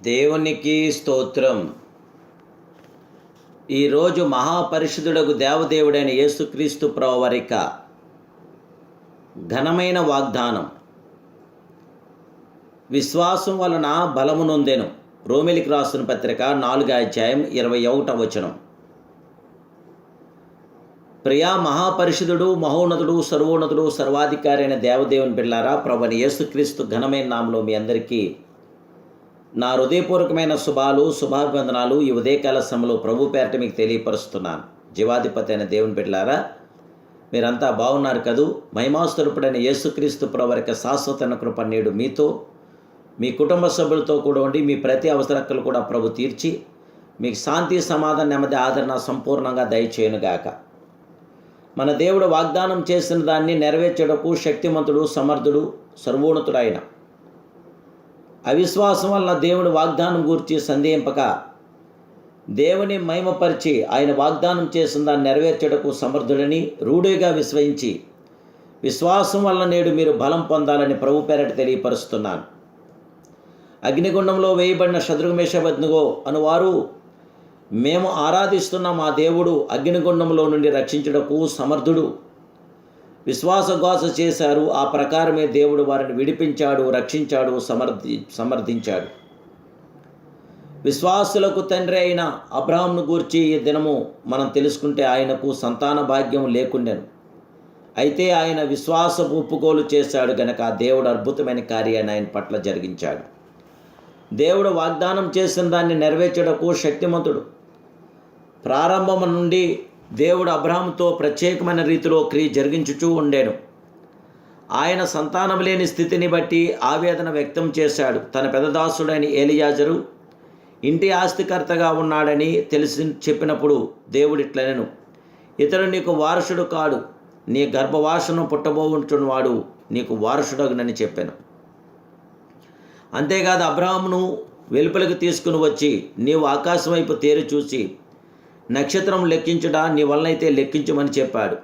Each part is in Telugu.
దేవునికి స్తోత్రం. ఈరోజు మహాపరిశుద్ధుడగు దేవదేవుడైన యేసుక్రీస్తు ప్రభువారి ఘనమైన వాగ్దానం. విశ్వాసం వలన బలము నొందెను. రోమిలికి రాసిన పత్రిక 4:21. ప్రియా మహాపరిశుద్ధుడు, మహోన్నతుడు, సర్వోన్నతుడు, సర్వాధికారి అయిన దేవదేవుని బిడ్డలారా, ప్రభువైన యేసుక్రీస్తు ఘనమైన నామములో మీ అందరికీ నా హృదయపూర్వకమైన శుభాభివందనాలు ఈ ఉదయకాల సమయంలో ప్రభు పేరట మీకు తెలియపరుస్తున్నాను. జీవాధిపతి అయిన దేవుని బిడ్డలారా, మీరంతా బాగున్నారు కదూ? మహిమాస్వరూపుడైన యేసుక్రీస్తు ప్రభువారి శాశ్వత కృప నేడు మీతో, మీ కుటుంబ సభ్యులతో కూడా ఉండి మీ ప్రతి అవసరక్కలు కూడా ప్రభు తీర్చి మీకు శాంతి, సమాధానం, నెమ్మది, ఆదరణ సంపూర్ణంగా దయచేయునుగాక. మన దేవుడు వాగ్దానం చేసిన దాన్ని నెరవేర్చడకు శక్తిమంతుడు, సమర్థుడు, సర్వోన్నతుడైన. అవిశ్వాసం వలన దేవుడు వాగ్దానం గూర్చి సందేహింపక దేవుని మహిమపరిచి ఆయన వాగ్దానం చేసిన దాన్ని నెరవేర్చడకు సమర్థుడని రూఢిగా విశ్వసించి విశ్వాసం వలన నేడు మీరు బలం పొందాలని ప్రభు పేరట తెలియపరుస్తున్నాను. అగ్నిగుండంలో వేయబడిన శద్రకు, మేషకు, అబేద్నెగో అనువారు మేము ఆరాధిస్తున్న మా దేవుడు అగ్నిగుండంలో నుండి రక్షించుటకు సమర్థుడు. విశ్వాసఘోష చేశారు. ఆ ప్రకారమే దేవుడు వారిని విడిపించాడు, రక్షించాడు, సమర్థించాడు. విశ్వాసులకు తండ్రి అయిన అబ్రహామును గూర్చి ఈ దినము మనం తెలుసుకుంటే ఆయనకు సంతాన భాగ్యం లేకుండెను. అయితే ఆయన విశ్వాసపు ఒప్పుకోలు చేశాడు గనక దేవుడు అద్భుతమైన కార్యాన్ని ఆయన పట్ల జరిగించాడు. దేవుడు వాగ్దానం చేసిన దాన్ని నెరవేర్చడకు శక్తిమంతుడు. ప్రారంభం నుండి దేవుడు అబ్రహాముతో ప్రత్యేకమైన రీతిలో క్రియ జరిగించుచూ ఉండేను. ఆయన సంతానం లేని స్థితిని బట్టి ఆవేదన వ్యక్తం చేశాడు. తన పెదదాసుడైన ఎలియాజరు ఇంటి ఆస్తికర్తగా ఉన్నాడని తెలిసి చెప్పినప్పుడు దేవుడు ఇట్లనెను, ఇతడు నీకు వారసుడు కాడు, నీ గర్భవాసను పుట్టబోచున్నవాడు నీకు వారసుడగునని చెప్పాను. అంతేకాదు అబ్రహామును వెలుపలికి తీసుకుని వచ్చి నీవు ఆకాశం వైపు తేరి చూసి నక్షత్రం లెక్కించుడా, నీ వలనైతే లెక్కించమని చెప్పాడు.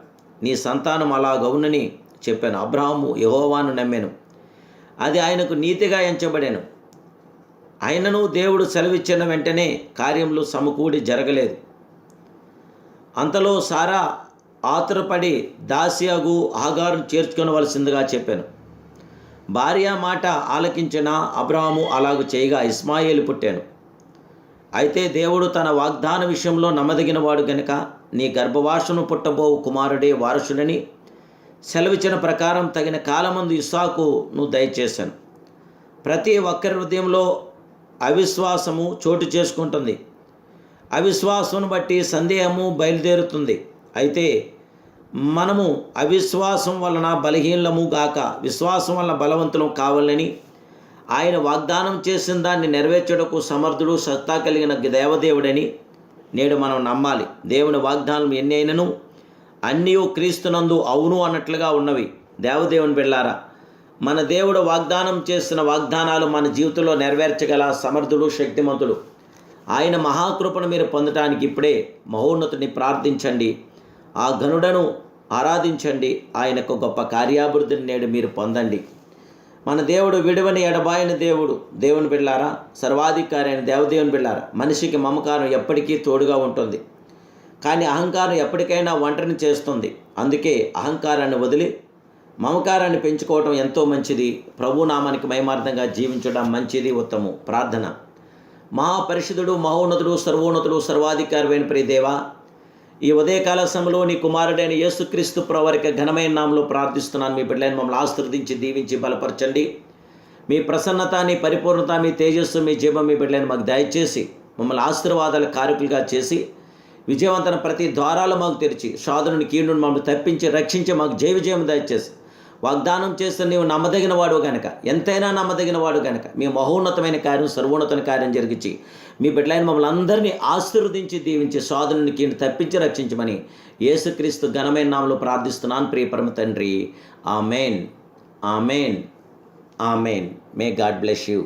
నీ సంతానం అలాగవునని చెప్పాను. అబ్రహాము యెహోవాను నమ్మెను, అది ఆయనకు నీతిగా ఎంచబడెను. ఆయనను దేవుడు సెలవిచ్చిన వెంటనే కార్యములు సమకూడి జరగలేదు. అంతలో సారా ఆతురపడి దాసియగు హాగారును చేర్చుకొనవలసిందిగా చెప్పాను. భార్య మాట ఆలకించిన అబ్రహాము అలాగు చేయగా ఇస్మాయేలు పుట్టాను. అయితే దేవుడు తన వాగ్దాన విషయంలో నమ్మదగినవాడు గనుక నీ గర్భవాసను పుట్టబోవు కుమారుడే వారసుడని సెలవిచ్చిన ప్రకారం తగిన కాలమందు ఇస్సాకును దయచేశాను. ప్రతి ఒక్కరి హృదయంలో అవిశ్వాసము చోటు చేసుకుంటుంది. అవిశ్వాసమును బట్టి సందేహము బయలుదేరుతుంది. అయితే మనము అవిశ్వాసం వలన బలహీనము గాక విశ్వాసం వలన బలవంతులం కావాలని ఆయన వాగ్దానం చేసిన దాన్ని నెరవేర్చడకు సమర్థుడు, సత్తా కలిగిన దేవదేవుడని నేడు మనం నమ్మాలి. దేవుని వాగ్దానం ఎన్ని అయినను అన్నీ క్రీస్తునందు అవును అన్నట్లుగా ఉన్నవి. దేవదేవుని బిడ్డలారా, మన దేవుడు వాగ్దానం చేసిన వాగ్దానాలు మన జీవితంలో నెరవేర్చగల సమర్థుడు, శక్తిమంతుడు. ఆయన మహాకృపను మీరు పొందటానికి ఇప్పుడే మహోన్నతుని ప్రార్థించండి, ఆ ఘనుడను ఆరాధించండి. ఆయనకు గొప్ప కార్యాభివృద్ధిని నేడు మీరు పొందండి. మన దేవుడు విడువని ఎడబాయని దేవుడు. దేవుని బిడ్డలారా, సర్వాధికారి అయిన దేవదేవుని బిడ్డలారా, మనిషికి మమకారం ఎప్పటికీ తోడుగా ఉంటుంది, కానీ అహంకారం ఎప్పటికైనా ఒంటరిని చేస్తుంది. అందుకే అహంకారాన్ని వదిలి మమకారాన్ని పెంచుకోవడం ఎంతో మంచిది. ప్రభునామానికి మహిమార్థంగా జీవించడం మంచిది, ఉత్తమం. ప్రార్థన. మహాపరిశుద్ధుడు, మహోన్నతుడు, సర్వోన్నతుడు, సర్వాధికారి అయిన ప్రియదేవా, ఈ ఉదయకాల సమయంలో నీ కుమారుడైన యేసుక్రీస్తు ప్రభువారి ఘనమైన నామములో ప్రార్థిస్తున్నాను. మీ బిడ్డలను మమ్మల్ని ఆశీర్వదించి దీవించి బలపరచండి. మీ ప్రసన్నత, మీ పరిపూర్ణత, మీ తేజస్సు, మీ జీవం మీ బిడ్డలను మాకు దయచేసి మమ్మల్ని ఆశీర్వాదాల కారకులుగా చేసి విజయవంతన ప్రతి ద్వారాలు మాకు తెరిచి సాధుని కీడును మమ్మల్ని తప్పించి రక్షించి మాకు జయ విజయం దయచేసి వాగ్దానం చేస్తే నీవు నమ్మదగిన వాడు గనక, ఎంతైనా నమ్మదగిన వాడు గనక మీ మహోన్నతమైన కార్యం, సర్వోన్నతమైన కార్యం జరిగించి మీ బిడ్డలైన మమ్మల్ని అందరినీ ఆశీర్వదించి దీవించి సాధుని కీడు తప్పించి రక్షించమని యేసుక్రీస్తు ఘనమైన నామములో ప్రార్థిస్తున్నాను ప్రియ పరమ తండ్రి. Amen, amen, amen. May God bless you.